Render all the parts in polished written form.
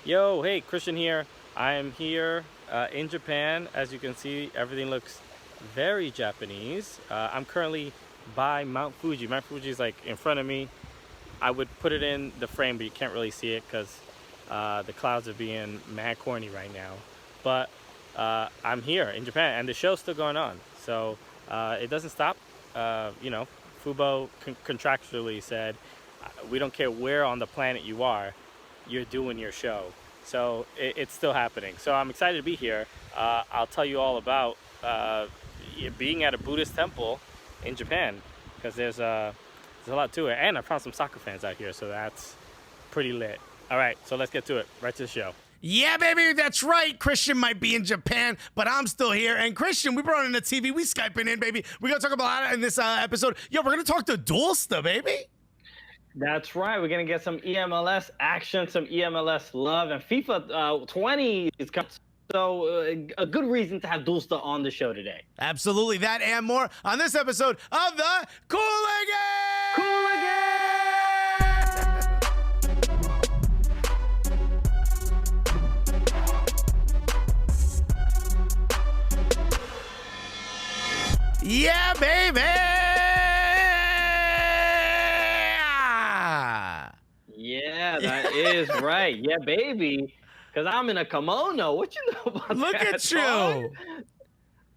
Yo, hey, Christian here. I am here in Japan. As you can see, everything looks very Japanese. I'm currently by Mount Fuji. Mount Fuji is like in front of me. I would put it in the frame, but you can't really see it because the clouds are being mad corny right now. But I'm here in Japan, and the show's still going on. So it doesn't stop. Fubo contractually said, we don't care where on the planet you are, you're doing your show. So it's still happening. So I'm excited to be here. I'll tell you all about being at a Buddhist temple in Japan, because there's a lot to it. And I found some soccer fans out here, so that's pretty lit. All right, so let's get to it. Right to the show. Yeah, baby, that's right. Christian might be in Japan, but I'm still here. And Christian, we brought in the TV. We Skyping in, baby. We're going to talk about it in this episode. Yo, we're going to talk to Doolsta, baby. That's right. We're going to get some eMLS action, some eMLS love, and FIFA 20 is coming. So a good reason to have Doolsta on the show today. Absolutely. That and more on this episode of the Cooligans! Yeah, baby! Yeah, that is right. Yeah, baby. Because I'm in a kimono. What you know about Look that? at you.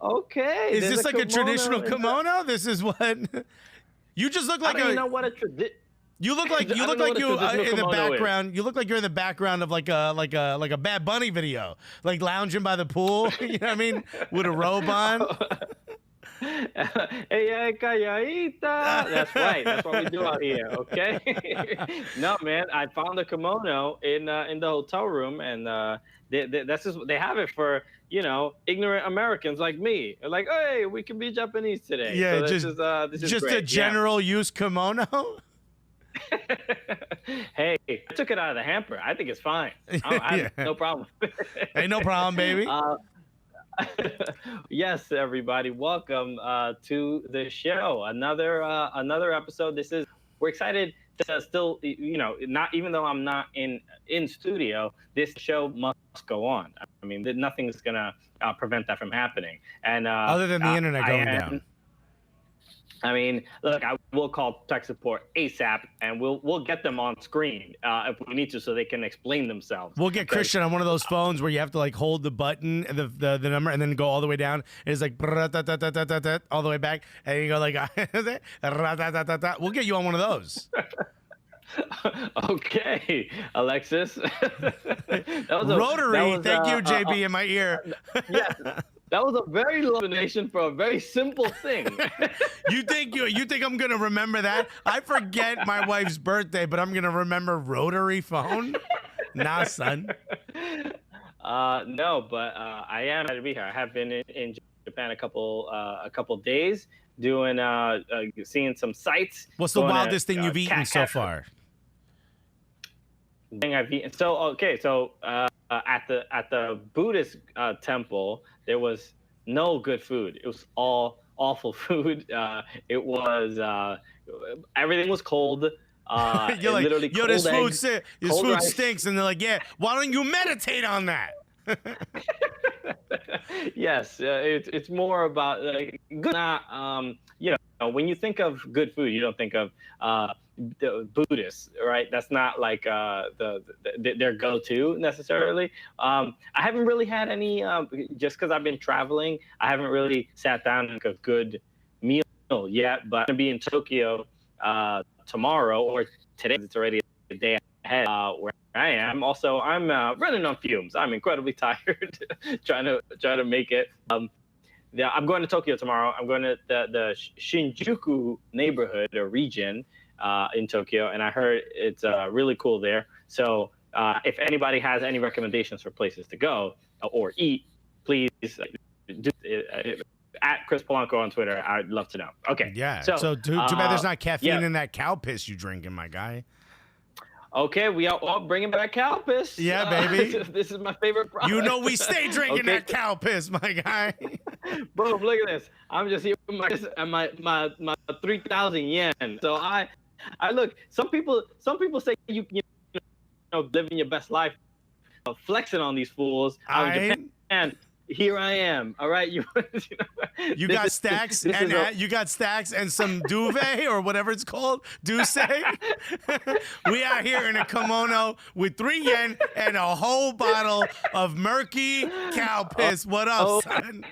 Okay. Is this like a traditional kimono? This is what you just look like. I don't even know what a tradition. You look like you look like you in the background. You look like you're in the background of like a Bad Bunny video, like lounging by the pool. You know what I mean, with a robe on. Hey, calladita. That's right. That's what we do out here. Okay. No, man. I found a kimono in the hotel room, and that's just, they have it for ignorant Americans like me. They're like, hey, we can be Japanese today. Yeah, so this is just great. a general use kimono. Hey, I took it out of the hamper. I think it's fine. I have no problem. Hey, no problem, baby. Yes, everybody, welcome to the show. Another episode. We're excited to still, not even though I'm not in studio, this show must go on. I mean, nothing's gonna prevent that from happening. And other than the internet going down. I mean, look, I will call tech support ASAP, and we'll get them on screen if we need to, so they can explain themselves. We'll get Christian on one of those phones where you have to like hold the button, the number, and then go all the way down. It's like all the way back, and you go like, we'll get you on one of those. Okay, Alexis. Rotary. Thank you, JB, in my ear. Yes. That was a very long explanation for a very simple thing. You think I'm gonna remember that? I forget my wife's birthday, but I'm gonna remember rotary phone? Nah, son. No, but I am glad to be here. I have been in Japan a couple days, doing seeing some sights. What's the wildest thing you've eaten so far? Thing I've eaten. So at the Buddhist temple, there was no good food. It was all awful food. It was everything was cold. You're like, literally yo, cold this eggs, food rice. stinks, and they're like, yeah, why don't you meditate on that? Yes, it's more about good. Not when you think of good food, you don't think of the Buddhists, right? That's not like their go-to necessarily. I haven't really had any, just because I've been traveling, I haven't really sat down and a good meal yet, but I'm gonna be in Tokyo tomorrow or today. It's already a day ahead where I am. Also, I'm running on fumes. I'm incredibly tired trying to make it. Yeah, I'm going to Tokyo tomorrow. I'm going to the Shinjuku neighborhood or region in Tokyo, and I heard it's really cool there. So if anybody has any recommendations for places to go or eat, please do at Chris Polanco on Twitter. I'd love to know. Okay. Yeah. So too bad there's not caffeine in that cow piss you drinking, my guy. Okay, we are all bringing back cow piss. Yeah, baby. This is my favorite product. You know we stay drinking that cow piss, my guy. Boom, look at this. I'm just here with my 3,000 yen. So I look, some people say you know living your best life flexing on these fools out in Japan. And here I am. All right, you got stacks you got stacks and some duvet or whatever it's called, Doolsta. We out here in a kimono with 3 yen and a whole bottle of murky cow piss. What up, son?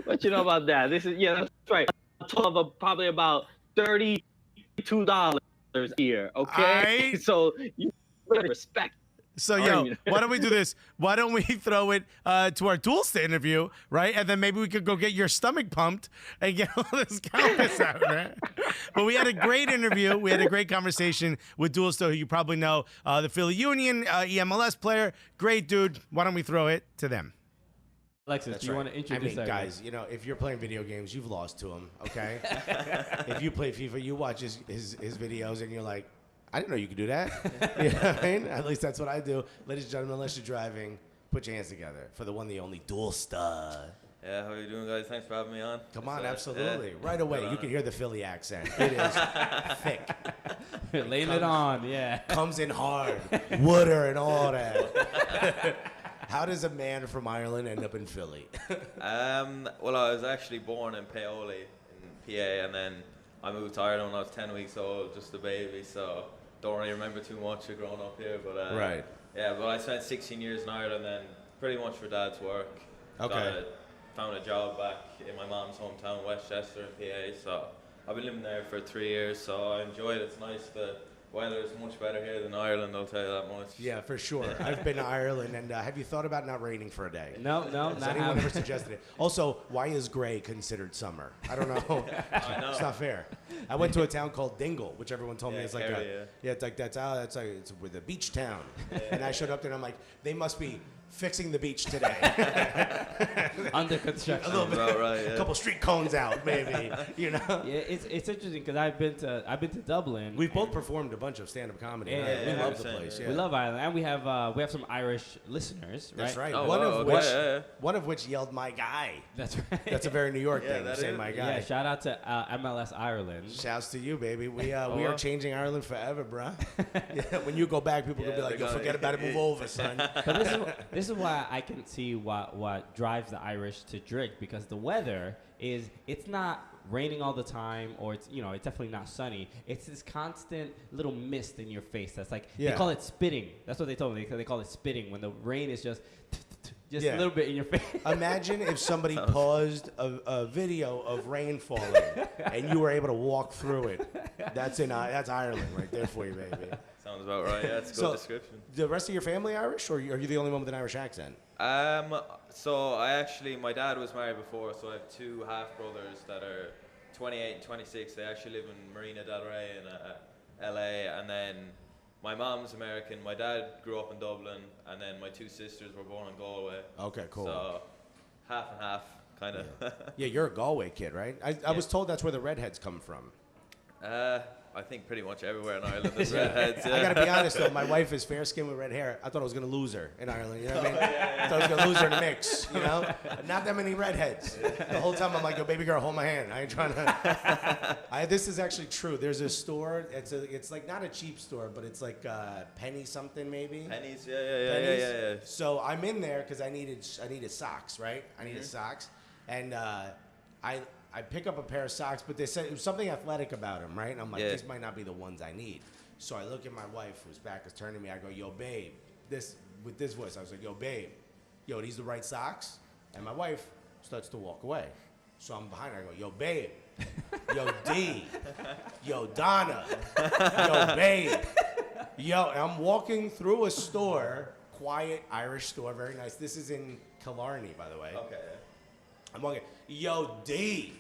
What you know about that? This is that's right. A total of probably about $32 here. Okay, so you better respect. So, why don't we do this? Why don't we throw it to our Doolsta interview, right? And then maybe we could go get your stomach pumped and get all this cow piss out, right? But we had a great interview. We had a great conversation with Doolsta, who you probably know, the Philly Union, eMLS player. Great dude. Why don't we throw it to them? Alexis, do you want to introduce guys, if you're playing video games, you've lost to him, okay? If you play FIFA, you watch his videos, and you're like, I didn't know you could do that. You know what I mean? At least that's what I do. Ladies and gentlemen, unless you're driving, put your hands together for the one, the only Doolsta. Yeah, how are you doing, guys? Thanks for having me on. Come on, absolutely. Yeah. Right away, you can hear the Philly accent. It is thick. Laying it on, yeah. Comes in hard. Wooder and all that. How does a man from Ireland end up in Philly? Well, I was actually born in Paoli in PA, and then I moved to Ireland when I was 10 weeks old, just a baby, so don't really remember too much of growing up here. But right. Yeah, but I spent 16 years in Ireland, then pretty much for Dad's work. Okay. Found a job back in my mom's hometown, Westchester in PA, so I've been living there for 3 years, so I enjoyed it. It's nice. The weather is much better here than Ireland, I'll tell you that much. Yeah, for sure. I've been to Ireland, and have you thought about not raining for a day? No, Has anyone ever suggested it? Also, why is gray considered summer? I don't know. I know. It's not fair. I went to a town called Dingle, which everyone told me is like Kerry, it's like it's with a beach town. And I showed up there and I'm like, they must be fixing the beach today. Under construction. A little bit, right, a couple street cones out, maybe. You know. Yeah, it's interesting because I've been to Dublin. We've both performed a bunch of stand-up comedy. Yeah, we love the place. Yeah. We love Ireland, and we have some Irish listeners, right? That's right. Oh, One of which yelled "my guy." That's right. That's a very New York thing. that Saying is. "my guy." Yeah, shout out to MLS Ireland. Shouts to you, baby. We are changing Ireland forever, bruh. Yeah, when you go back, people will be like, "Yo, forget about it, move over, son." But this is why I can see what drives the Irish to drink, because the weather it's not raining all the time, or it's definitely not sunny. It's this constant little mist in your face that's like they call it spitting. That's what they told me. They call it spitting when the rain is just a little bit in your face. Imagine if somebody paused a video of rain falling and you were able to walk through it. That's Ireland right there for you, baby. Sounds about right. Yeah, it's a good description. The rest of your family Irish, or are you the only one with an Irish accent? So my dad was married before, so I have 2 half brothers that are 28 and 26. They actually live in Marina del Rey in LA, and then my mom's American. My dad grew up in Dublin, and then my 2 sisters were born in Galway. Okay, cool. So half and half, kind of. Yeah, you're a Galway kid, right? I was told that's where the redheads come from. I think pretty much everywhere in Ireland there's redheads. Yeah. I gotta be honest though, my wife is fair skinned with red hair. I thought I was gonna lose her in Ireland. You know what I mean? I thought I was gonna lose her in the mix. You know, not that many redheads. The whole time I'm like, "Yo, baby girl, hold my hand. I ain't trying to." This is actually true. There's a store. It's like not a cheap store, but it's like penny something maybe. Pennies, yeah. So I'm in there because I needed socks, right? I needed socks, and I pick up a pair of socks, but they said it was something athletic about them, right? And I'm like, these might not be the ones I need. So I look at my wife, whose back is turned to me. I go, "Yo, babe," with this voice. I was like, "Yo, babe, are these the right socks?" And my wife starts to walk away. So I'm behind her. I go, "Yo, babe, yo, D, yo, Donna, yo, babe, yo." And I'm walking through a store, quiet Irish store, very nice. This is in Killarney, by the way. Okay. I'm walking, "Yo, D,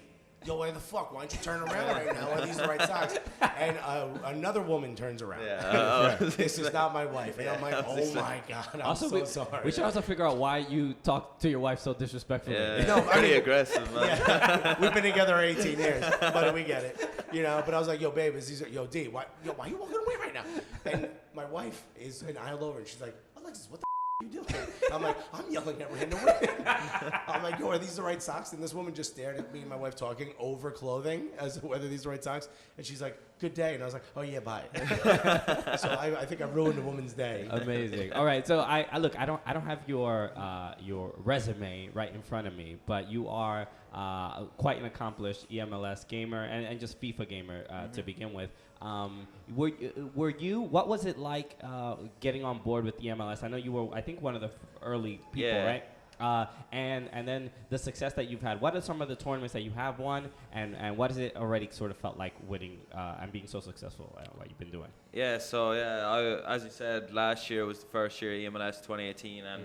yo, where the fuck? Why don't you turn around right now? Are these the right socks?" And another woman turns around. Yeah. This is not my wife. And I'm like, "Oh my God, I'm so sorry." We should also figure out why you talk to your wife so disrespectfully. Yeah, no, pretty aggressive, man. Yeah. We've been together 18 years, but we get it. But I was like, "Yo, babe, yo, D, why are you walking away right now?" And my wife is an aisle over, and she's like, "Alexis, what the you doing?" I'm like, "I'm yelling at randomly." I'm like, "Yo, are these the right socks?" And this woman just stared at me and my wife talking over clothing as to whether these are the right socks. And she's like, good day. And I was like, oh yeah, bye. So I think I ruined a woman's day. Amazing. All right, so I look. I don't have your resume right in front of me, but you are quite an accomplished eMLS gamer and just FIFA gamer to begin with. Were you? What was it like getting on board with eMLS? I know you were. I think one of the early people, right? And then the success that you've had. What are some of the tournaments that you have won, and what has it already sort of felt like winning and being so successful at what you've been doing? Yeah, so as you said, last year was the first year eMLS 2018, and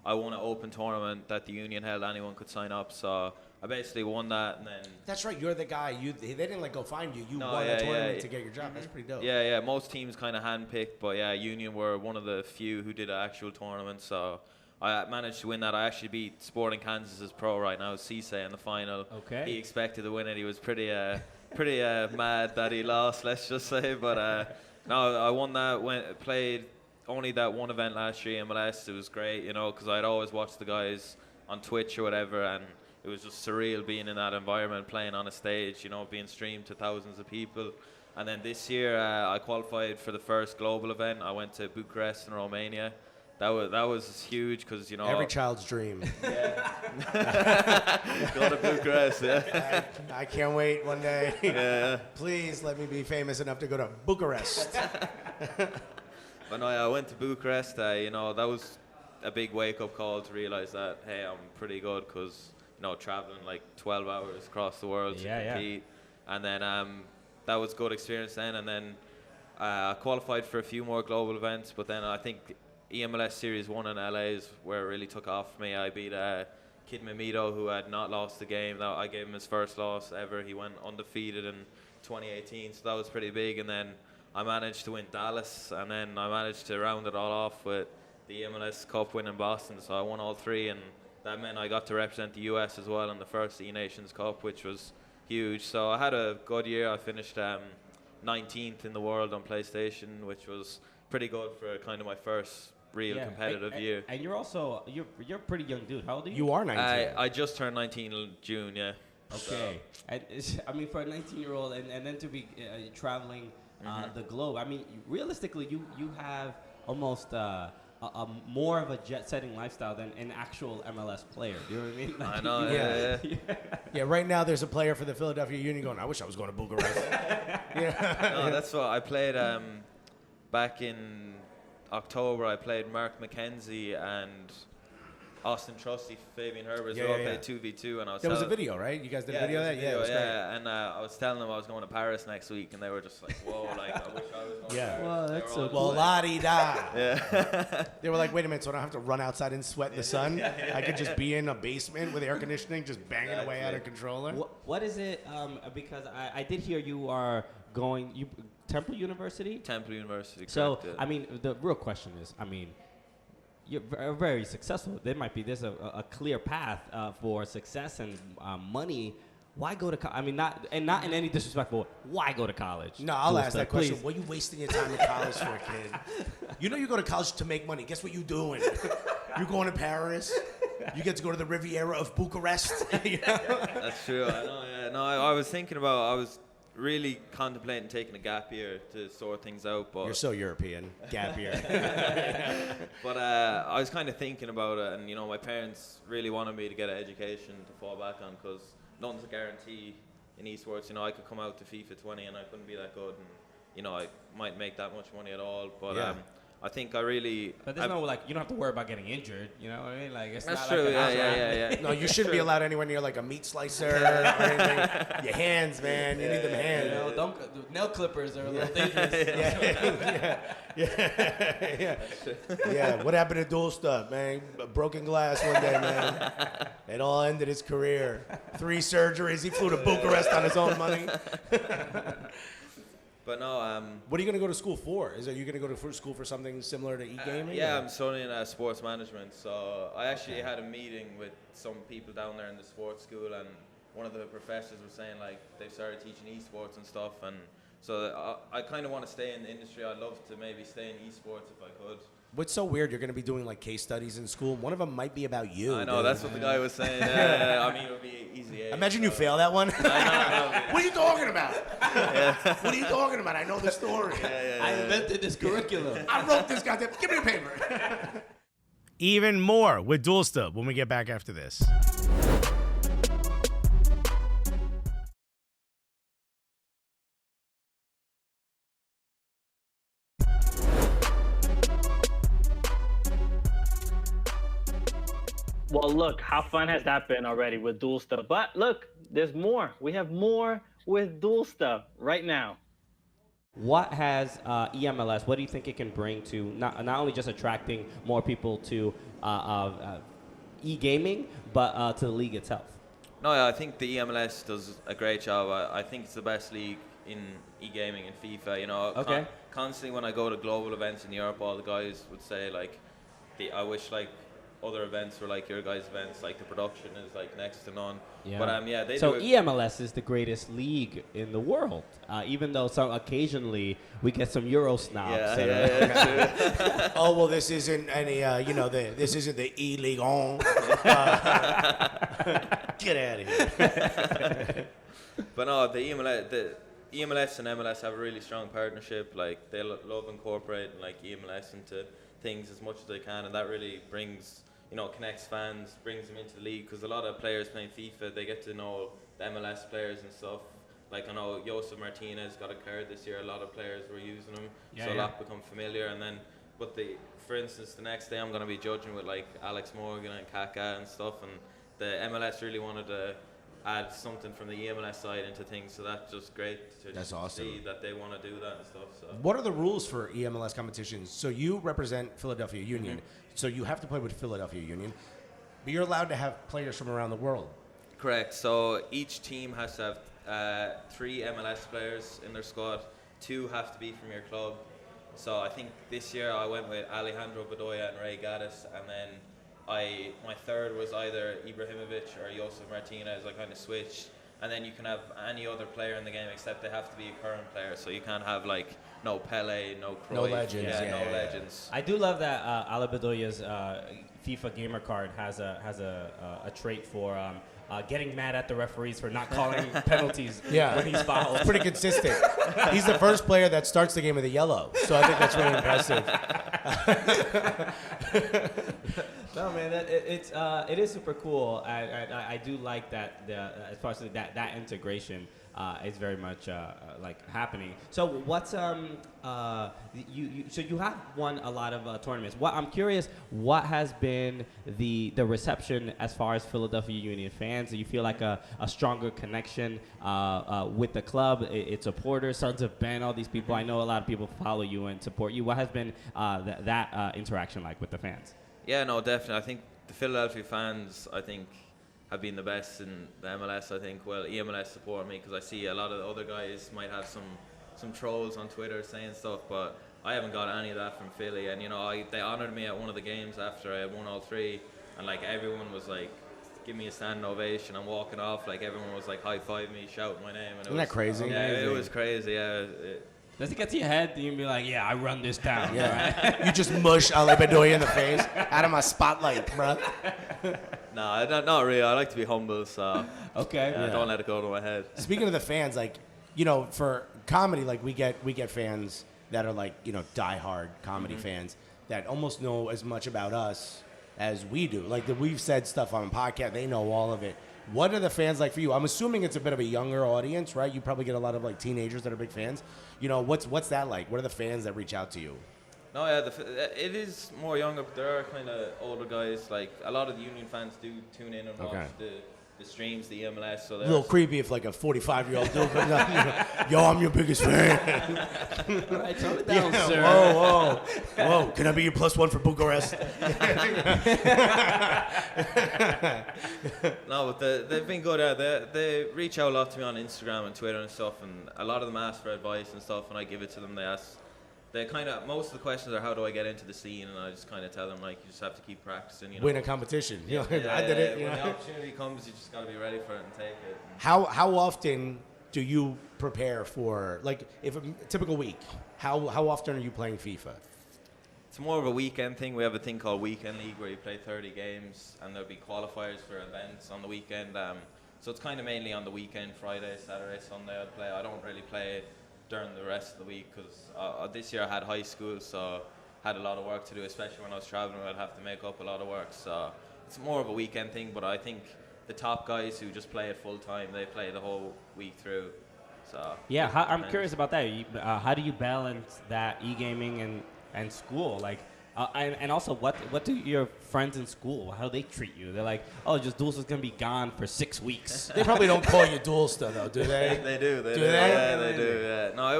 I won an open tournament that the union held. Anyone could sign up, so I basically won that, and then. That's right. You're the guy. They didn't like go find you. You won a tournament to get your job. That's pretty dope. Yeah. Most teams kind of handpicked, but yeah, union were one of the few who did an actual tournament, so. I managed to win that. I actually beat Sporting Kansas' pro right now, Cisse, in the final. Okay. He expected to win it. He was pretty mad that he lost, let's just say. But no, I won that. Played only that one event last year, MLS. It was great, because I'd always watched the guys on Twitch or whatever, and it was just surreal being in that environment, playing on a stage, being streamed to thousands of people. And then this year, I qualified for the first global event. I went to Bucharest in Romania. That was huge because every child's dream. Yeah. Go to Bucharest. Yeah. I can't wait one day. Yeah. Please let me be famous enough to go to Bucharest. But no, I went to Bucharest. That was a big wake-up call to realize that hey, I'm pretty good because traveling like 12 hours across the world to compete, and then that was a good experience then. And then I qualified for a few more global events, but then I think. eMLS Series 1 in LA is where it really took off for me. I beat Kid Mimito, who had not lost the game. I gave him his first loss ever. He went undefeated in 2018, so that was pretty big. And then I managed to win Dallas, and then I managed to round it all off with the eMLS Cup win in Boston. So I won all three, and that meant I got to represent the US as well in the first E-Nations Cup, which was huge. So I had a good year. I finished 19th in the world on PlayStation, which was pretty good for kind of my first real competitive year. And you're also you're a pretty young dude. How old are you? You are 19. I just turned 19 in June. Yeah. Okay. And I mean, for a 19-year-old, and then to be traveling the globe. I mean, realistically, you have almost a more of a jet-setting lifestyle than an actual MLS player. Do you know what I mean? Like, I know. Yeah. Right now, there's a player for the Philadelphia Union going, I wish I was going to Bucharest. No, that's what I played back in October. I played Mark McKenzie and Austin Trusty, Fabian Herbert. So I played 2v2, and I was. There was a video, right? You guys did a video of that? Video, it was great. And I was telling them I was going to Paris next week, and they were just like, "Whoa, like I wish I was going to Paris." Well, that's so cool. Well, la-di-da. Yeah. They were like, wait a minute, so I don't have to run outside and sweat in the sun? I could just be in a basement with air conditioning, just banging away at a controller? What is it? Because I did hear you are going Temple University. Temple University. So correct, I mean, the real question is, I mean, you're very successful. There's a clear path for success and money. Why go to college? I mean, not in any disrespectful. Why go to college? No, I'll ask Doolsta, that question. please. What are you wasting your time in college for, kid? You know you go to college to make money. Guess what you doing? You going to Paris? You get to go to the Riviera of Bucharest? You know? That's true. I know. Yeah. No, I was thinking about. I was really contemplating taking a gap year to sort things out, but You're so European. Gap year. but I was kind of thinking about it, and my parents really wanted me to get an education to fall back on because nothing's a guarantee in esports. I could come out to FIFA 20 and I couldn't be that good, and I might make that much money at all, but I think I really. But there's no you don't have to worry about getting injured. You know what I mean? Like it's That's not true. like Yeah. No, you shouldn't be allowed anywhere near like a meat slicer or anything. Your hands, man. You need them hands. You know, nail clippers are a little dangerous. Yeah. What happened to Doolsta, man? Broken glass one day, man. It all ended his career. 3 surgeries. He flew to Bucharest on his own money. But no, what are you going to go to school for? Are you going to go to school for something similar to e-gaming? Yeah, I'm studying sports management. So I actually had a meeting with some people down there in the sports school, and one of the professors was saying like they've started teaching esports and stuff, and so I kind of want to stay in the industry. I'd love to maybe stay in esports if I could. What's so weird? You're going to be doing like case studies in school. One of them might be about you. I know, dude. that's what the guy was saying. I mean, it would be easy. Imagine you fail that one. No. What are you talking about? What are you talking about? I know the story. I invented this curriculum. I wrote this goddamn. Give me the paper. Even more with Doolsta when we get back after this. Well, look, how fun has that been already with Doolsta? But look, there's more. We have more with Doolsta right now. What has eMLS? What do you think it can bring to not only just attracting more people to e-gaming, but to the league itself? No, I think the eMLS does a great job. I think it's the best league in e-gaming and FIFA. You know, Okay. Constantly when I go to global events in Europe, all the guys would say like, I wish like other events were like your guys' events. Like the production is like next to none. Yeah. But yeah, they so do it. eMLS is the greatest league in the world. Even though occasionally we get some Euro snobs. Yeah, Oh well, this isn't any. This isn't the E League on. Get out of here. But no, the eMLS and MLS have a really strong partnership. Like they love incorporating like eMLS into things as much as they can, and that really brings, connects fans, brings them into the league, because a lot of players playing FIFA, they get to know the MLS players and stuff. Like I know Josef Martinez got a card this year. A lot of players were using them, a lot become familiar. And then, for instance, the next day I'm going to be judging with like Alex Morgan and Kaká and stuff, and the MLS really wanted to add something from the eMLS side into things, so that's just great to awesome. see that they want to do that and stuff. So. What are the rules for eMLS competitions? So you represent Philadelphia Union, so you have to play with Philadelphia Union, but you're allowed to have players from around the world. Correct. So each team has to have 3 MLS players in their squad. 2 have to be from your club. So I think this year I went with Alejandro Bedoya and Ray Gaddis, and then my third was either Ibrahimovic or Josef Martinez. I kind of switched, and then you can have any other player in the game except they have to be a current player. So you can't have like no Pele, no Cruyff, No legends, no legends. I do love that Ale Bedoya's FIFA gamer card has a trait for getting mad at the referees for not calling penalties when he's fouled. It's pretty consistent. He's the first player that starts the game with a yellow, so I think that's really impressive. No, man, it is super cool. I do like that as far as that integration is very much like happening. So what's so you have won a lot of tournaments. I'm curious, what has been the reception as far as Philadelphia Union fans? Do you feel like a stronger connection with the club, its supporters, Sons of Ben, all these people? I know a lot of people follow you and support you. What has been that interaction like with the fans? Yeah, no, definitely. I think the Philadelphia fans, have been the best in the MLS. I think, well, eMLS support me because I see a lot of the other guys might have some trolls on Twitter saying stuff, but I haven't got any of that from Philly. And they honored me at one of the games after I had won all 3, and like everyone was like, give me a standing ovation. I'm walking off, like everyone was like high-fiving me, shouting my name. And Isn't that crazy? Yeah, it was crazy. Yeah. Does it get to your head? You can be like, yeah, I run this town. Yeah. Right? You just mush Ale Bedoya in the face out of my spotlight, bro. No, not really. I like to be humble, so okay. Don't let it go to my head. Speaking of the fans, like, for comedy, like we get fans that are like, diehard comedy fans that almost know as much about us as we do. Like we've said stuff on a podcast, they know all of it. What are the fans like for you? I'm assuming it's a bit of a younger audience, right? You probably get a lot of like teenagers that are big fans. What's that like? What are the fans that reach out to you? No, yeah, it is more younger, but there are kind of older guys. Like a lot of the Union fans do tune in and watch the streams, the eMLS. So a little creepy if like a 45-year-old dude comes up, yo, I'm your biggest fan. All right, tone it down, sir. Whoa, can I be your +1 for Bucharest? No, but they've been good. They reach out a lot to me on Instagram and Twitter and stuff, and a lot of them ask for advice and stuff, and I give it to them. Most of the questions are, how do I get into the scene? And I just kind of tell them, like, you just have to keep practicing. Win a competition. I did it. When the opportunity comes, you just got to be ready for it and take it. How often do you prepare for, like, if a typical week, how often are you playing FIFA? it's more of a weekend thing. We have a thing called Weekend League where you play 30 games and there'll be qualifiers for events on the weekend. So it's kind of mainly on the weekend, Friday, Saturday, Sunday I'd play. I don't really play during the rest of the week because this year I had high school, so I had a lot of work to do, especially when I was traveling. I'd have to make up a lot of work. So it's more of a weekend thing, but I think the top guys who just play it full time, they play the whole week through. So yeah, I'm curious about that. How do you balance that e-gaming and school? Like, and also, what do your friends in school? How do they treat you? They're like, oh, just Doolsta's gonna be gone for 6 weeks. They probably don't call you Doolsta though, do they? They do. They do. Yeah, they do. Yeah. No,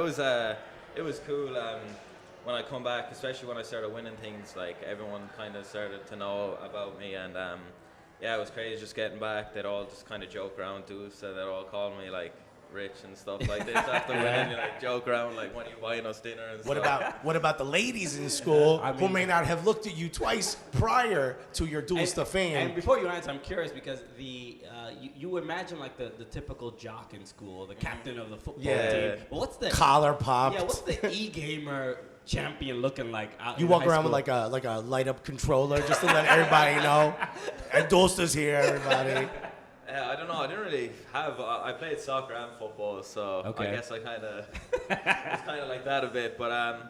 it was cool. When I come back, especially when I started winning things, like everyone kind of started to know about me, and yeah, it was crazy just getting back. They'd all just kind of joke around too, so they'd all call me like rich and stuff like this after winning. You like joke around like, when are you buying us dinner and stuff. What about the ladies in school who may not have looked at you twice prior to your Doolsta fame? And before you answer, I'm curious because you imagine like the typical jock in school, the captain of the football team. But what's the collar popped? Yeah, what's the e-gamer champion looking like? You walk around with like a light up controller just to let everybody know. And Doolsta's here, everybody. I don't know. I didn't really have. I played soccer and football, so I guess I kind of it's kind of like that a bit. But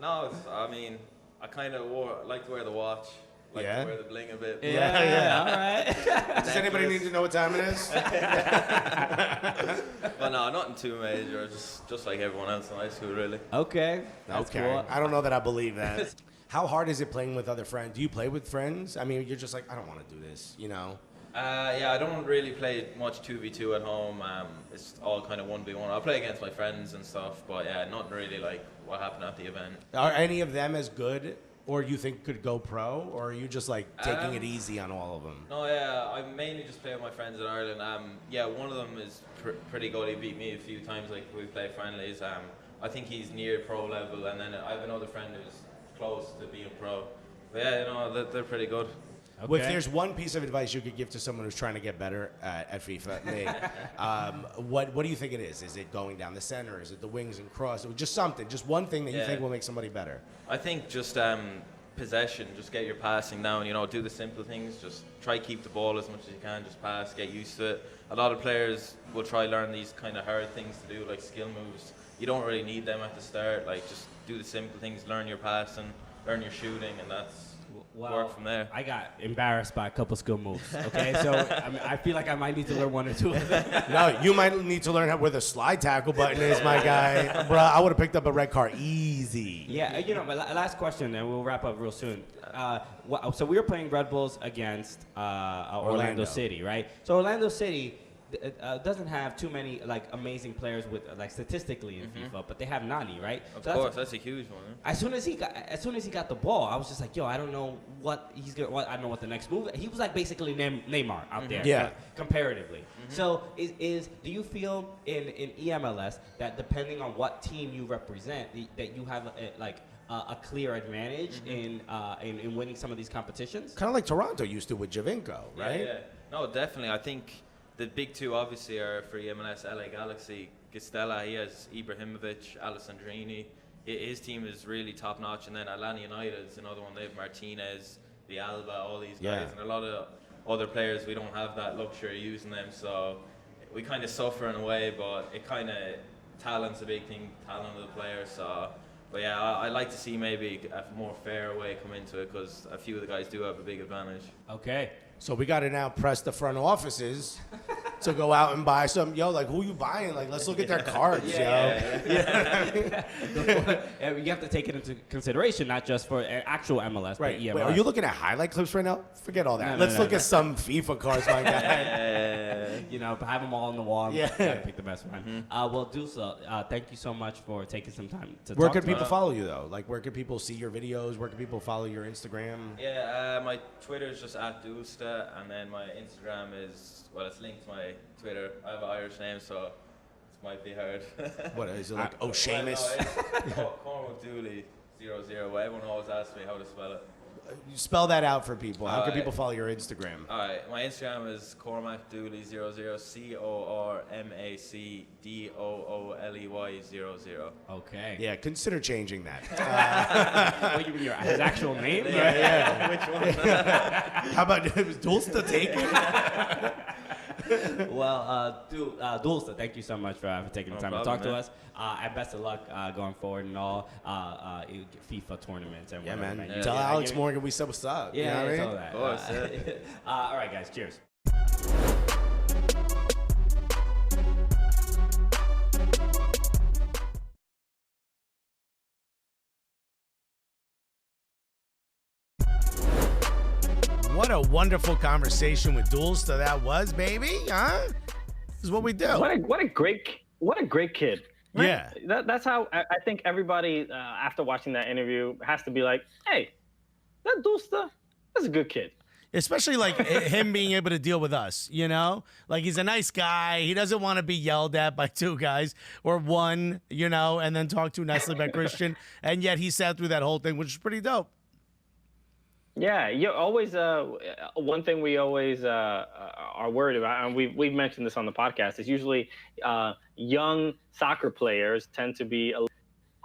no, I mean, I kind of like to wear the watch, like to wear the bling a bit. Yeah. All right. Does anybody need to know what time it is? But no, nothing too major. Just like everyone else in high school, really. Okay. That's cool. I don't know that I believe that. How hard is it playing with other friends? Do you play with friends? I mean, you're just like, I don't want to do this, you know? Yeah, I don't really play much 2v2 at home. It's all kind of 1v1. I play against my friends and stuff, but yeah, not really like what happened at the event. Are any of them as good, or you think could go pro, or are you just like taking it easy on all of them? No, yeah, I mainly just play with my friends in Ireland. Yeah, one of them is pretty good. He beat me a few times, like we play friendlies. I think he's near pro level, and then I have another friend who's close to being pro. But yeah, you know, they're pretty good. Okay. Well, if there's one piece of advice you could give to someone who's trying to get better at FIFA, me, what do you think it is? Is it going down the center? Is it the wings and cross? Or just something, just one thing that you think will make somebody better? I think just possession, just get your passing down, you know, do the simple things, just try keep the ball as much as you can, just pass, get used to it. A lot of players will try learn these kind of hard things to do, like skill moves. You don't really need them at the start, like just do the simple things, learn your passing, learn your shooting, and that's work from there. I got embarrassed by a couple skill moves. Okay, so I feel like I might need to learn one or two of them. No, you might need to learn where the slide tackle button is, my guy. Bruh, I would have picked up a red card easy. Yeah, you know, my last question, and we'll wrap up real soon. So we were playing Red Bulls against Orlando City, right? So Orlando City doesn't have too many like amazing players with like statistically in FIFA, but they have Nani, right? Of course, that's a huge one. As soon as he got the ball, I was just like, yo, I don't know what he's gonna. I don't know what the next move. He was like basically Neymar out there, comparatively. So do you feel in eMLS that depending on what team you represent, that you have a clear advantage in winning some of these competitions? Kind of like Toronto used to with Javinko, right? Yeah. No, definitely. I think the big two obviously are for eMLS, LA Galaxy. Gistella, he has Ibrahimovic, Alessandrini. His team is really top notch. And then Atlanta United is another one. They have Martinez, the Alba, all these guys. And a lot of other players, we don't have that luxury of using them. So we kind of suffer in a way, but it kind of, talent's a big thing, talent of the player. So, but yeah, I like to see maybe a more fair way come into it because a few of the guys do have a big advantage. Okay. So we got to now press the front offices to go out and buy some. Yo, like, who you buying? Like, let's look at their cards, You have to take it into consideration, not just for actual MLS, right. but eMLS. Wait, are you looking at highlight clips right now? Forget all that. Let's look at some FIFA cards, my guy. You know, have them all on the wall. Yeah. Gotta pick the best one. Well, Doolsta, thank you so much for taking some time to Where talk could to people us. follow you, though? Like, where could people see your videos? Where can people follow your Instagram? Yeah, my Twitter is just @Doolsta, and then my Instagram is, well, it's linked to my Twitter. I have an Irish name, so it might be hard. What is it, like O'Shamus? Well, no, Cormac Dooley 00. Everyone always asks me how to spell it. Spell that out for people. How can Alright. people follow your Instagram? All right, my Instagram is Cormac Dooley 00, CORMACDOOLEY 00. Okay. Yeah, consider changing that. What, you mean his actual name? Yeah. Which one? How about was Doolsta taken? Well, Doolsta, thank you so much for taking the No time to problem, talk to man. us. And best of luck going forward in all FIFA tournaments and Yeah, whatever. man. Yeah. Tell Yeah, Alex give me- Morgan we said what's up. Yeah, you know what I tell mean? that. Of course, All right, guys. Cheers. What a wonderful conversation with Doolsta that was, baby. Huh? This is what we do. What a great kid. Right? Yeah. That's how I think everybody after watching that interview has to be like, hey, that Doolsta, that's a good kid. Especially like him being able to deal with us, you know? Like he's a nice guy. He doesn't want to be yelled at by two guys or one, you know, and then talk too nicely by Christian. And yet he sat through that whole thing, which is pretty dope. Yeah, you always one thing we always are worried about, and we've mentioned this on the podcast, is usually young soccer players tend to be a little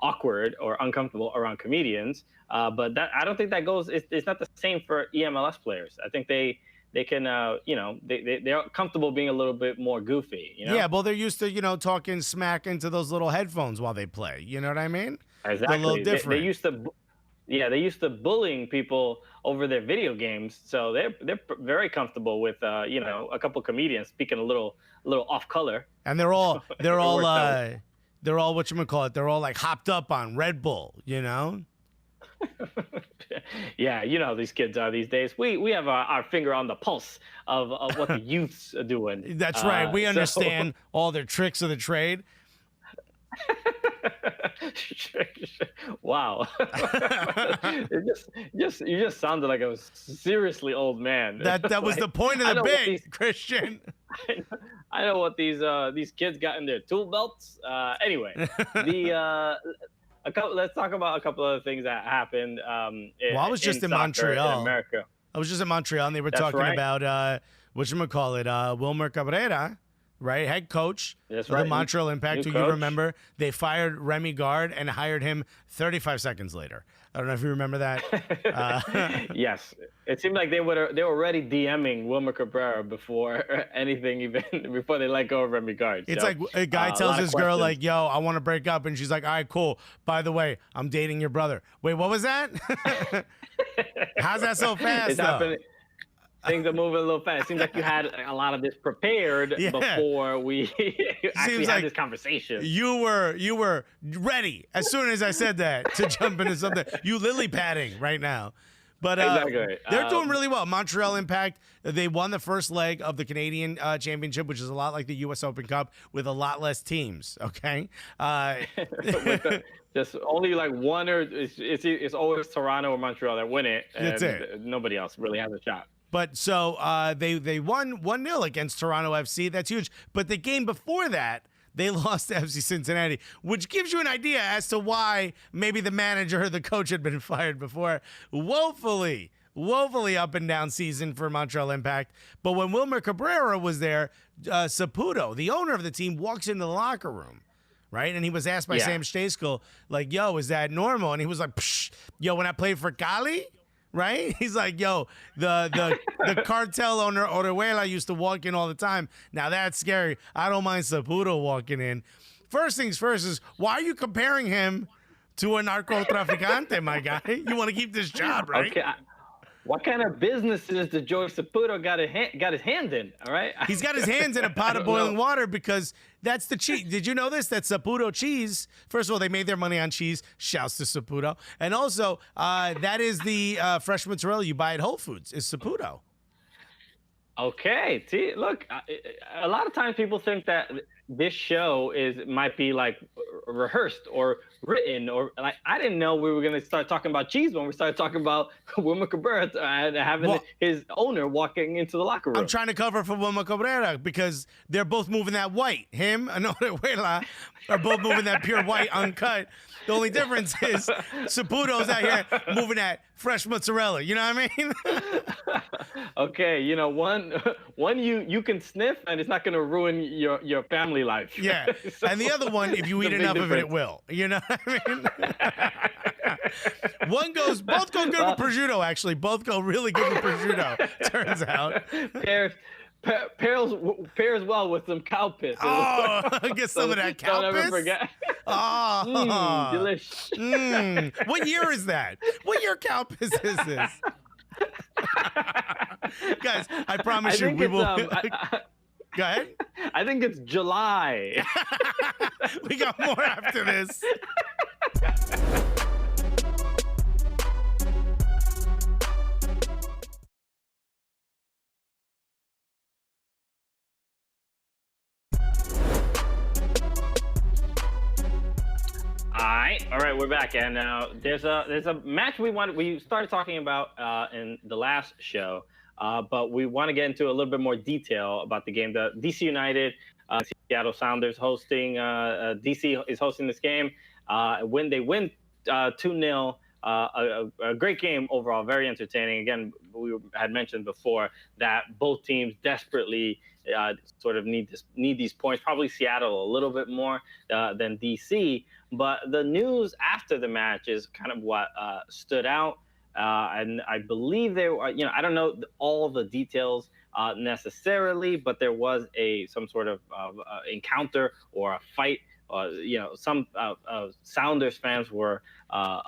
awkward or uncomfortable around comedians. But that I don't think that goes. It's not the same for eMLS players. I think they can they're comfortable being a little bit more goofy. You know? Yeah, well, they're used to, you know, talking smack into those little headphones while they play. You know what I mean? Exactly. They're a little different. They used to. Yeah, they used to bullying people over their video games, so they're very comfortable with a couple comedians speaking a little off color. And they're all They're whatchamacallit, they're all like hopped up on Red Bull, you know? Yeah, you know how these kids are these days. We have our finger on the pulse of what the youths are doing. That's right. We so- understand all their tricks of the trade. Wow. you just sounded like a seriously old man. That was the point of I the know what bit, Christian. I know what these kids got in their tool belts. Anyway, let's talk about a couple of things that happened. Well, I was just in soccer Montreal. in America. I was just in Montreal, and they were That's talking right. about Wilmer Cabrera, right? Head coach That's of the right. Montreal Impact, New who you coach. remember. They fired Remy Gard and hired him 35 seconds later. I don't know if you remember that. Yes, it seemed like they were already DMing Wilmer Cabrera before anything, before they let go of Remy Gard. It's So, like a guy a tells lot of his girl, questions. like, yo, I want to break up. And she's like, all right, cool. By the way, I'm dating your brother. Wait, what was that? How's that so fast, It's though? happening. Things are moving a little fast. It seems like you had a lot of this prepared Yeah. before we actually Seems had like this conversation. You were ready as soon as I said that to jump into something. You lily padding right now. But Exactly. they're doing really well. Montreal Impact, they won the first leg of the Canadian Championship, which is a lot like the U.S. Open Cup with a lot less teams, okay? Just only like one or it's always Toronto or Montreal that win it. And That's it. Nobody else really has a shot. But so they won 1-0 against Toronto FC. That's huge. But the game before that, they lost to FC Cincinnati, which gives you an idea as to why maybe the manager or the coach had been fired before. Woefully up and down season for Montreal Impact. But when Wilmer Cabrera was there, Saputo, the owner of the team, walks into the locker room, right? And he was asked by Yeah. Sam Stejskal, like, yo, is that normal? And he was like, psh, yo, when I played for Cali, right? He's like, yo, the cartel owner, Orejuela, used to walk in all the time. Now that's scary. I don't mind Saputo walking in. First things first is, why are you comparing him to a narcotraficante, my guy? You want to keep this job, right? Okay. What kind of businesses did Joey Saputo got his hands in? All right. He's got his hands in a pot of don't know. boiling water because that's the cheese. Did you know this? That Saputo cheese, first of all, they made their money on cheese. Shouts to Saputo. And also, that is the fresh mozzarella you buy at Whole Foods is Saputo. Okay. See, look, a lot of times people think that this show might be like rehearsed or written, or like I didn't know we were gonna start talking about cheese when we started talking about Wilmer Cabrera and having his owner walking into the locker room. I'm trying to cover for Wilmer Cabrera because they're both moving that white. Him and Orejuela are both moving that pure white uncut. The only difference is Saputo's out here moving that fresh mozzarella. You know what I mean? Okay, you know, one you can sniff and it's not going to ruin your family life. Yeah, So, and the other one, if you eat enough of it, it will. You know what I mean? Both go good with prosciutto. Actually, both go really good with prosciutto. Turns out, pairs well with some cow piss. Oh, get some of that cow don't piss. Ever forget. Oh, Delicious. What year is that? What year cow piss is this? Guys, I promise you, we will. Go ahead. I think it's July. We got more after this. All right, we're back, and there's a match we started talking about in the last show, but we want to get into a little bit more detail about the game. The DC United, Seattle Sounders hosting. DC is hosting this game. When they win 2-0. A great game overall, very entertaining. Again, we had mentioned before that both teams desperately sort of need these points. Probably Seattle a little bit more than DC. But the news after the match is kind of what stood out. And I believe there were, I don't know all the details necessarily, but there was some sort of encounter or a fight. Some Sounders fans were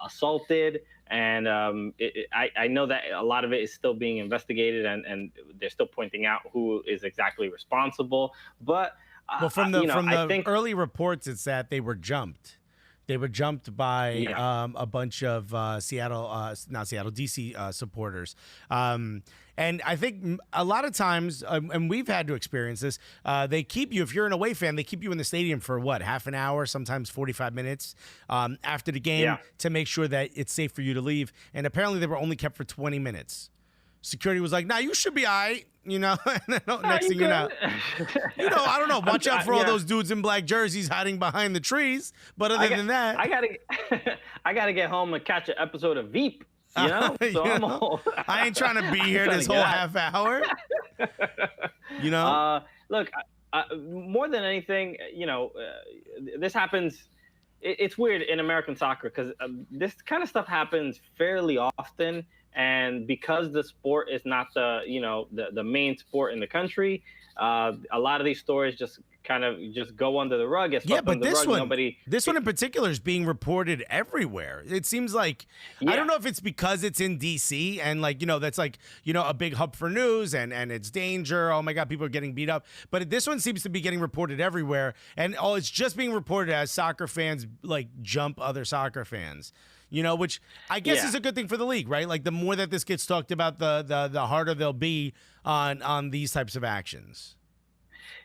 assaulted, and I know that a lot of it is still being investigated, and they're still pointing out who is exactly responsible. But from the early reports, it's that they were jumped. They were jumped by a bunch of DC supporters. And I think a lot of times, and we've had to experience this, they keep you, if you're an away fan, they keep you in the stadium for what, half an hour, sometimes 45 minutes after the game to make sure that it's safe for you to leave. And apparently they were only kept for 20 minutes. Security was like, nah, you should be all right, And then next thing you know, I don't know. Watch out for all those dudes in black jerseys hiding behind the trees. But other than that, I gotta get home and catch an episode of Veep. So I'm all. I ain't trying to be here this whole half hour. Look, more than anything, this happens. It's weird in American soccer because this kind of stuff happens fairly often. And because the sport is not the main sport in the country, a lot of these stories just kind of go under the rug. But this one in particular is being reported everywhere. It seems like, I don't know if it's because it's in DC and that's a big hub for news and it's danger. Oh my God, people are getting beat up. But this one seems to be getting reported everywhere. And it's just being reported as soccer fans jump other soccer fans. Which I guess is a good thing for the league, right? Like the more that this gets talked about, the harder they'll be on these types of actions.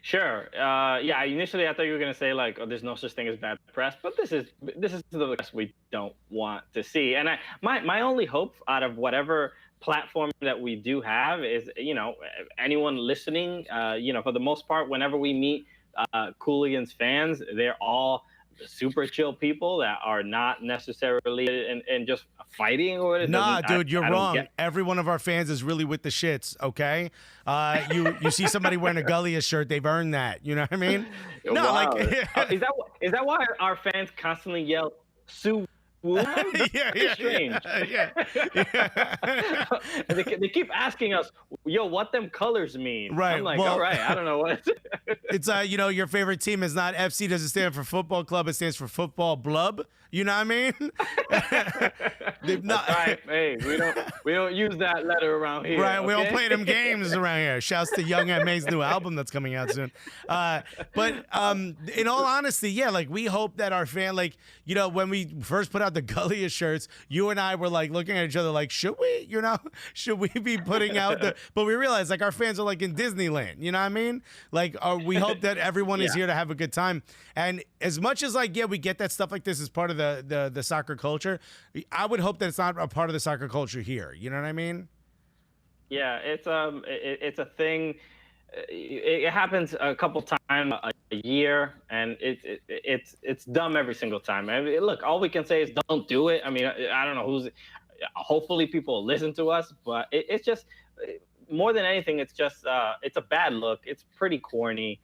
Sure. Initially I thought you were going to say there's no such thing as bad press, but this is the press we don't want to see. And my only hope out of whatever platform that we do have is, anyone listening, for the most part, whenever we meet Cooligans fans, they're all super chill people that are not necessarily and just fighting or whatever. Nah, dude, you're wrong. Every one of our fans is really with the shits, okay? You see somebody wearing a Gullia shirt, they've earned that. You know what I mean? No, wow. Is that why our fans constantly yell "Sue"? Strange. They keep asking us, "Yo, what them colors mean?" Right. I'm like, all right, I don't know what. It's your favorite team is not FC. Doesn't stand for football club. It stands for football blub. You know what I mean? That's right. Hey, we don't use that letter around here. Right. Okay? We don't play them games around here. Shouts to Young M.A.'s new album that's coming out soon. But in all honesty, we hope that our fan, when we first put out the Gullia shirts, you and I were looking at each other should we? Should we be putting out the? But we realized our fans are in Disneyland. You know what I mean? We hope that everyone is here to have a good time. And as much as we get that stuff like this as part of the soccer culture, I would hope that it's not a part of the soccer culture here. You know what I mean? Yeah, it's a thing. It happens a couple times a year, and it's dumb every single time. I mean, look, all we can say is don't do it. I mean, I don't know hopefully people listen to us, but it's just more than anything, it's just it's a bad look. It's pretty corny,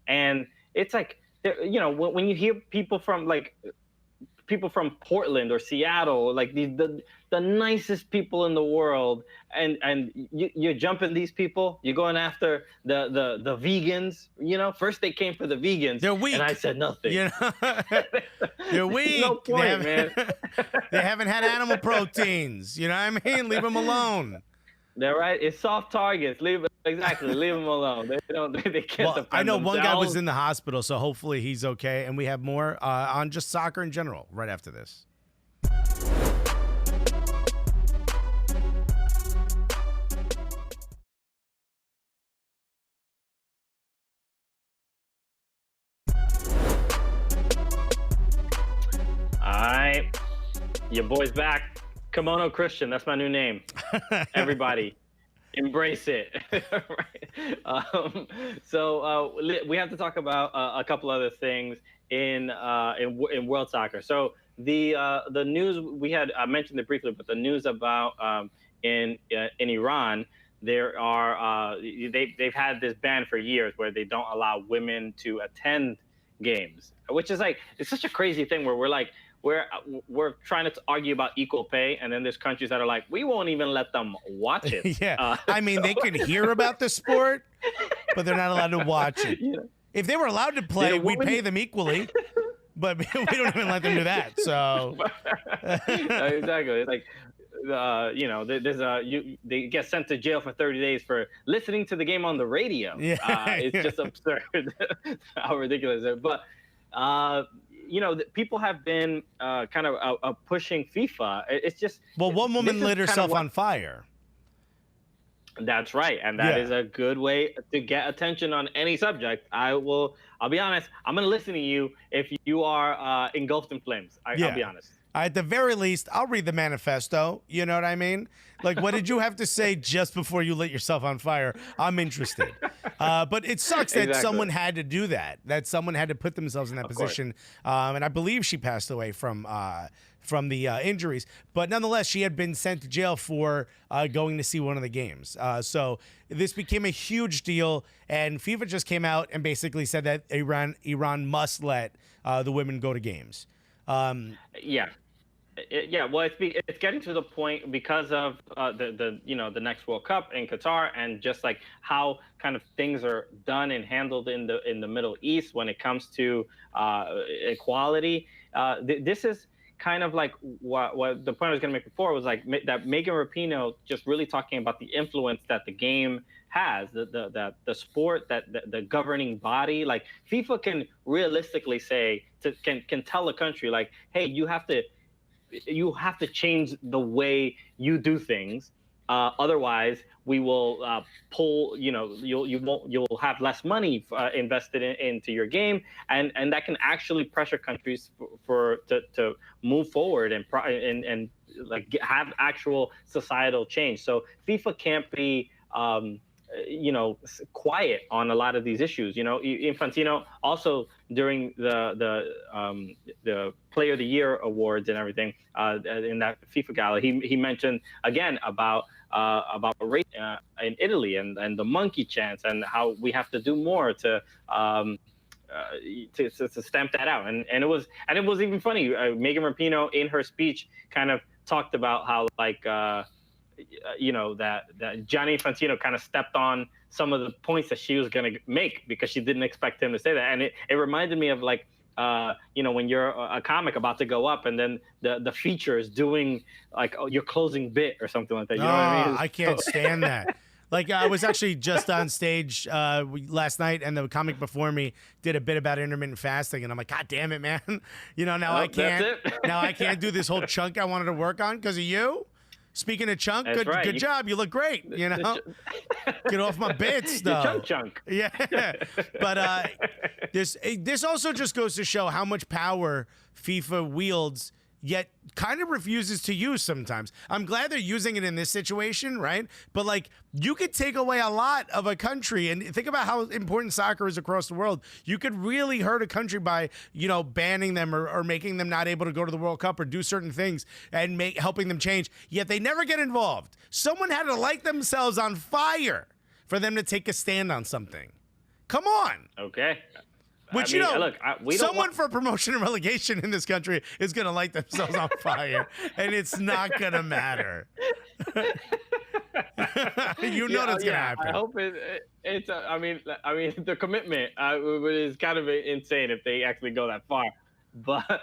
and it's like, when you hear people from Portland or Seattle, like the nicest people in the world, and you're jumping these people, you're going after the vegans. First they came for the vegans. They're weak, and I said nothing. They're weak. No point, man. They haven't had animal proteins. You know what I mean? Leave them alone. They're right. It's soft targets. Leave them alone. They can't defend I know one guy was themselves. in the hospital, so hopefully he's okay. And we have more on just soccer in general right after this. All right, your boy's back. Kimono Christian. That's my new name. Everybody. Embrace it. Right. So we have to talk about a couple other things in world soccer. So the news, we had mentioned it briefly, but the news about in Iran, there are they've had this ban for years where they don't allow women to attend games, which is like, it's such a crazy thing where we're trying to argue about equal pay, and then there's countries that are like, we won't even let them watch it. Yeah, I mean, they could hear about the sport, but they're not allowed to watch it. If they were allowed to play, we'd pay them equally, but we don't even let them do that. So exactly, it's like they get sent to jail for 30 days for listening to the game on the radio. It's just absurd how ridiculous it is. But people have been kind of pushing FIFA. It's just, one woman lit herself on fire. That's right, and that is a good way to get attention on any subject. I'll be honest. I'm gonna listen to you if you are engulfed in flames. I'll be honest. At the very least, I'll read the manifesto. You know what I mean? Like, what did you have to say just before you lit yourself on fire? I'm interested. But it sucks that someone had to do that, that someone had to put themselves in that position. And I believe she passed away from the injuries. But nonetheless, she had been sent to jail for going to see one of the games. So this became a huge deal. And FIFA just came out and basically said that Iran must let the women go to games. Well, it's getting to the point because of the next World Cup in Qatar, and just like how kind of things are done and handled in the Middle East when it comes to equality. This is kind of like what the point I was going to make before was like that Megan Rapinoe just really talking about the influence that the game has, the sport, that the governing body. Like FIFA can realistically say can tell a country like, hey, you have to change the way you do things, otherwise we will pull. You'll have less money invested into your game, and that can actually pressure countries to move forward and like have actual societal change. So FIFA can't be quiet on a lot of these issues. Infantino also during the Player of the Year awards and everything in that FIFA gala, he mentioned again about race in Italy and the monkey chants, and how we have to do more to stamp that out. And it was even funny. Megan Rapinoe in her speech kind of talked about how like that Gianni Infantino kind of stepped on some of the points that she was going to make because she didn't expect him to say that. And it reminded me of like, when you're a comic about to go up and then the feature is doing like your closing bit or something like that. You know what I mean? I can't stand that. Like, I was actually just on stage last night, and the comic before me did a bit about intermittent fasting, and I'm like, God damn it, man. Now I can't. Now I can't do this whole chunk I wanted to work on because of you. Speaking of chunk, good job. You look great. Get off my bits, though. Chunk. Yeah. But this also just goes to show how much power FIFA wields, yet kind of refuses to use sometimes. I'm glad they're using it in this situation, right? But like, you could take away a lot of a country, and think about how important soccer is across the world. You could really hurt a country by, you know, banning them or making them not able to go to the World Cup or do certain things and helping them change. Yet they never get involved. Someone had to light themselves on fire for them to take a stand on something. Come on. Okay. Which, I mean, you know, look, someone for promotion and relegation in this country is going to light themselves on fire, and it's not going to matter. You know that's going to happen. I hope it's. I mean, the commitment is kind of insane if they actually go that far. But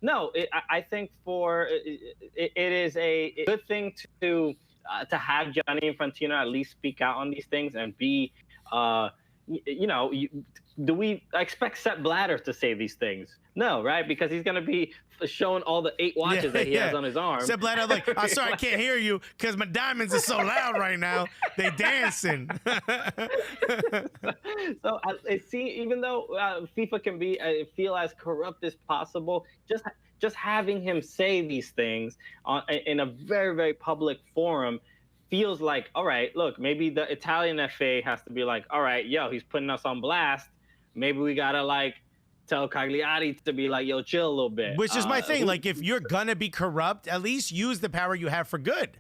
no, I think it is a good thing to have Gianni Infantino at least speak out on these things and be. You know, do we expect Sepp Blatter to say these things? No, right? Because he's going to be showing all the 8 watches that he has on his arm. Sepp Blatter, like, I'm sorry, I can't hear you because my diamonds are so loud right now. They dancing. So even though FIFA can feel as corrupt as possible, just having him say these things in a very, very public forum feels like, all right, look, maybe the Italian FA has to be like, all right, yo, he's putting us on blast. Maybe we got to, like, tell Cagliari to be like, yo, chill a little bit. Which is my thing. Like, if you're going to be corrupt, at least use the power you have for good.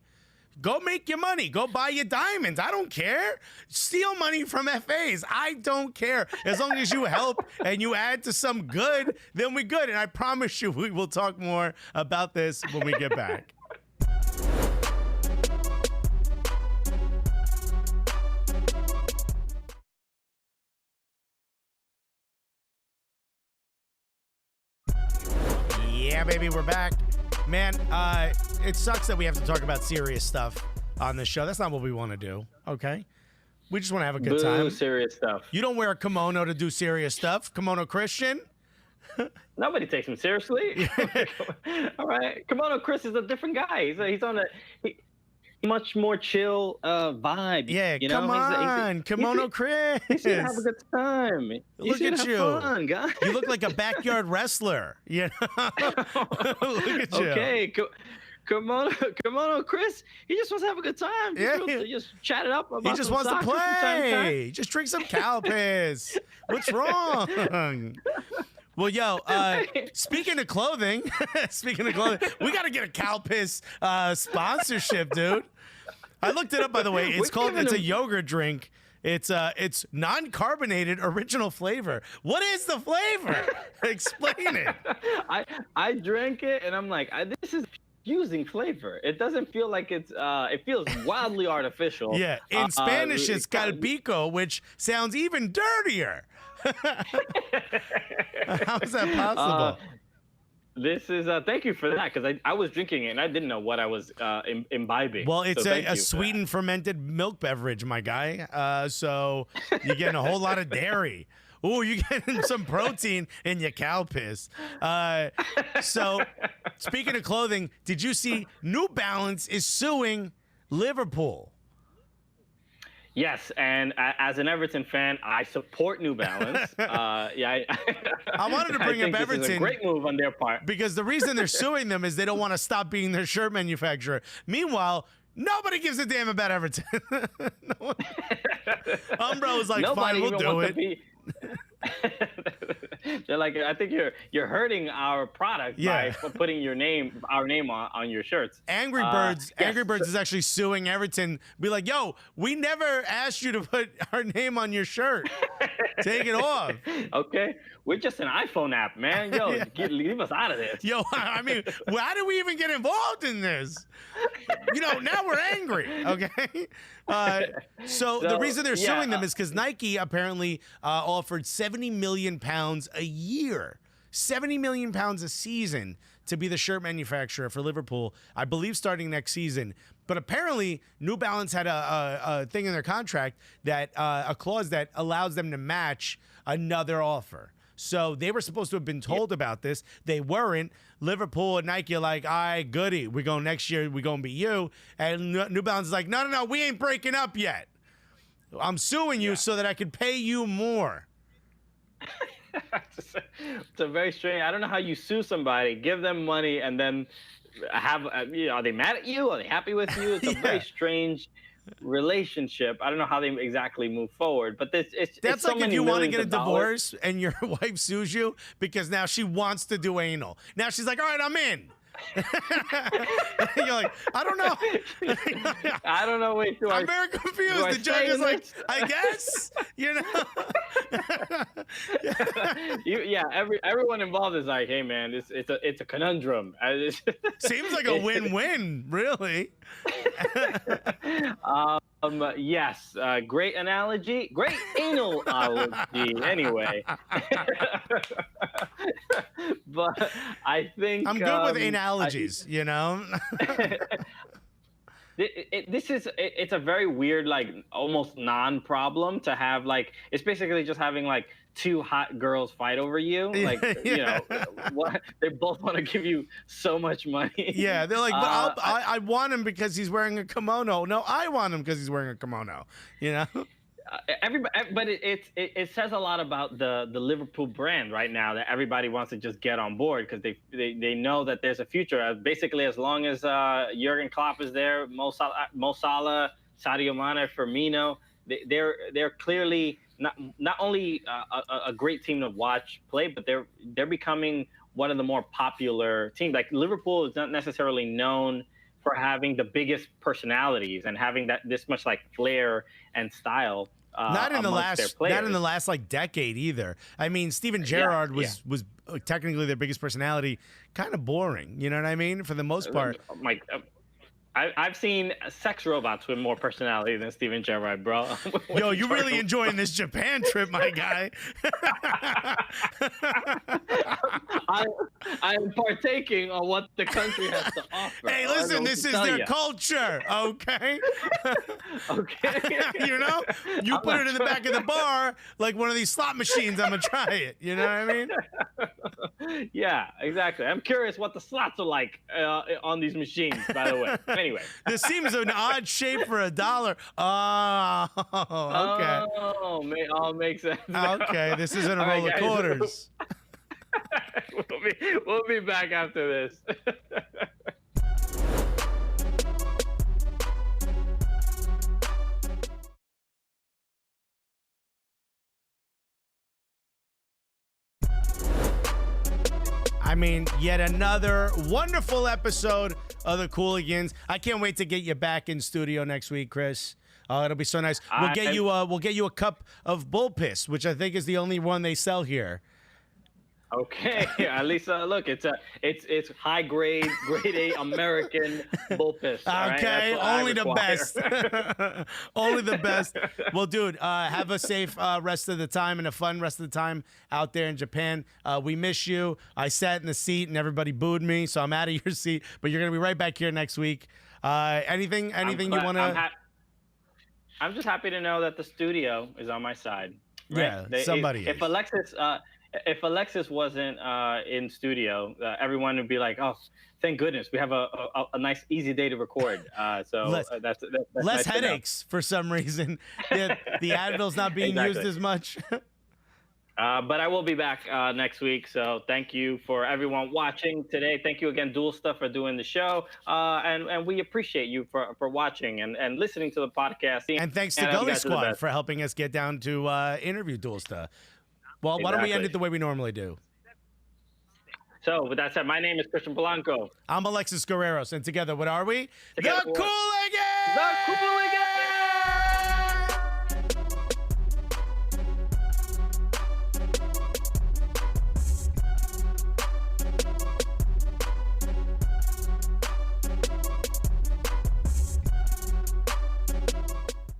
Go make your money. Go buy your diamonds. I don't care. Steal money from FAs. I don't care. As long as you help and you add to some good, then we're good. And I promise you we will talk more about this when we get back. Yeah, baby, we're back. Man, it sucks that we have to talk about serious stuff on this show. That's not what we want to do, okay? We just want to have a good time. Serious stuff. You don't wear a kimono to do serious stuff. Kimono Christian? Nobody takes him seriously. All right. Kimono Chris is a different guy. He's on a much more chill vibe. Yeah, you know? Come on. Kimono Chris. You should have a good time. Look at you. Fun, guys. You look like a backyard wrestler. You know? Look at you. Okay. Kimono Chris, he just wants to have a good time. Just chat it up about he just wants to play. Just drink some cow piss. What's wrong? Well, yo, speaking of clothing, we got to get a cow piss sponsorship, dude. I looked it up, by the way. It's a yogurt drink. It's non-carbonated original flavor. What is the flavor? Explain it. I drank it and I'm like, this is using flavor. It doesn't feel like it feels wildly artificial. Yeah, in Spanish it's calpico, which sounds even dirtier. How is that possible? This is thank you for that, because I was drinking it and I didn't know what I was imbibing. Well, it's a sweetened fermented milk beverage, my guy. So you're getting a whole lot of dairy. Ooh, you're getting some protein in your cow piss. So speaking of clothing, did you see New Balance is suing Liverpool? Yes, and as an Everton fan, I support New Balance. I wanted to bring up Everton. This is a great move on their part. Because the reason they're suing them is they don't want to stop being their shirt manufacturer. Meanwhile, nobody gives a damn about Everton. Umbro was like, fine, we'll do it. They're like, I think you're hurting our product by putting our name on your shirts. Angry Birds is actually suing Everton. Be like, yo, we never asked you to put our name on your shirt. Take it off. Okay, we're just an iPhone app, man. Yo, leave us out of this. Yo, I mean, why did we even get involved in this? You know, now we're angry. Okay. So the reason they're suing them is because Nike apparently offered £70 million a year, £70 million a season to be the shirt manufacturer for Liverpool, I believe starting next season. But apparently New Balance had a thing in their contract that a clause that allows them to match another offer. So they were supposed to have been told about this. They weren't. Liverpool and Nike are like, all right, goody. We're going next year. We're going to be you. And New Balance is like, no, we ain't breaking up yet. I'm suing you so that I can pay you more. It's a very strange. I don't know how you sue somebody, give them money, and then have. Are they mad at you? Are they happy with you? It's a very strange relationship. I don't know how they exactly move forward, but That's so like if many you want to millions get a of dollars. divorce and your wife sues you because now she wants to do anal. Now she's like, all right, I'm in. You're like, I don't know. I don't know. Wait, I'm very confused. The judge is like, I guess, you know. Everyone involved is like, hey man, it's a conundrum. Seems like a win-win, really. Yes, great analogy, great analogy. Anyway, but I think I'm good with analogies, you know. It's a very weird, like almost non-problem to have. Like it's basically just having like two hot girls fight over you. Like you know, they both want to give you so much money. Yeah, they're like, but I want him because he's wearing a kimono. No, I want him because he's wearing a kimono. You know. But it says a lot about the Liverpool brand right now, that everybody wants to just get on board because they know that there's a future. Basically, as long as Jurgen Klopp is there, Mo Salah, Sadio Mane, Firmino, they're clearly not only a great team to watch play, but they're becoming one of the more popular teams. Like Liverpool is not necessarily known for having the biggest personalities and having this much like flair and style. Not in the last like decade either. I mean, Steven Gerrard was technically their biggest personality. Kind of boring, you know what I mean? For the most part. I've seen sex robots with more personality than Steven Gerrard, bro. Yo, you really enjoying this Japan trip, my guy. I am partaking on what the country has to offer. Hey, listen, this is their culture, okay? Okay. You know? You put it in the back of the bar like one of these slot machines, I'm going to try it. You know what I mean? Yeah, exactly. I'm curious what the slots are like on these machines, by the way. Anyway. This seems an odd shape for $1. Oh, okay. Oh, all makes sense. Okay, this isn't a roll of quarters. We'll be back after this. I mean, yet another wonderful episode of the Cooligans. I can't wait to get you back in studio next week, Chris. It'll be so nice. We'll get you a cup of bull piss, which I think is the only one they sell here. Okay, at least look, it's high grade A American bull piss. Okay, only the best. Only the best. Well, dude, have a safe rest of the time and a fun rest of the time out there in Japan. We miss you. I sat in the seat and everybody booed me, so I'm out of your seat. But you're gonna be right back here next week. Anything you want to? I'm just happy to know that the studio is on my side. Right? Yeah, somebody. If Alexis wasn't in studio, everyone would be like, "Oh, thank goodness, we have a nice, easy day to record." So that's less nice headaches for some reason. The Advil's not being used as much. But I will be back next week. So thank you for everyone watching today. Thank you again, Doolsta, for doing the show. And we appreciate you for watching and listening to the podcast. And thanks to Gully Squad for helping us get down to interview Doolsta. Well, why don't we end it the way we normally do? So, with that said, my name is Christian Polanco. I'm Alexis Guerreros, and together, what are we? The Cooligans! The Cooligans!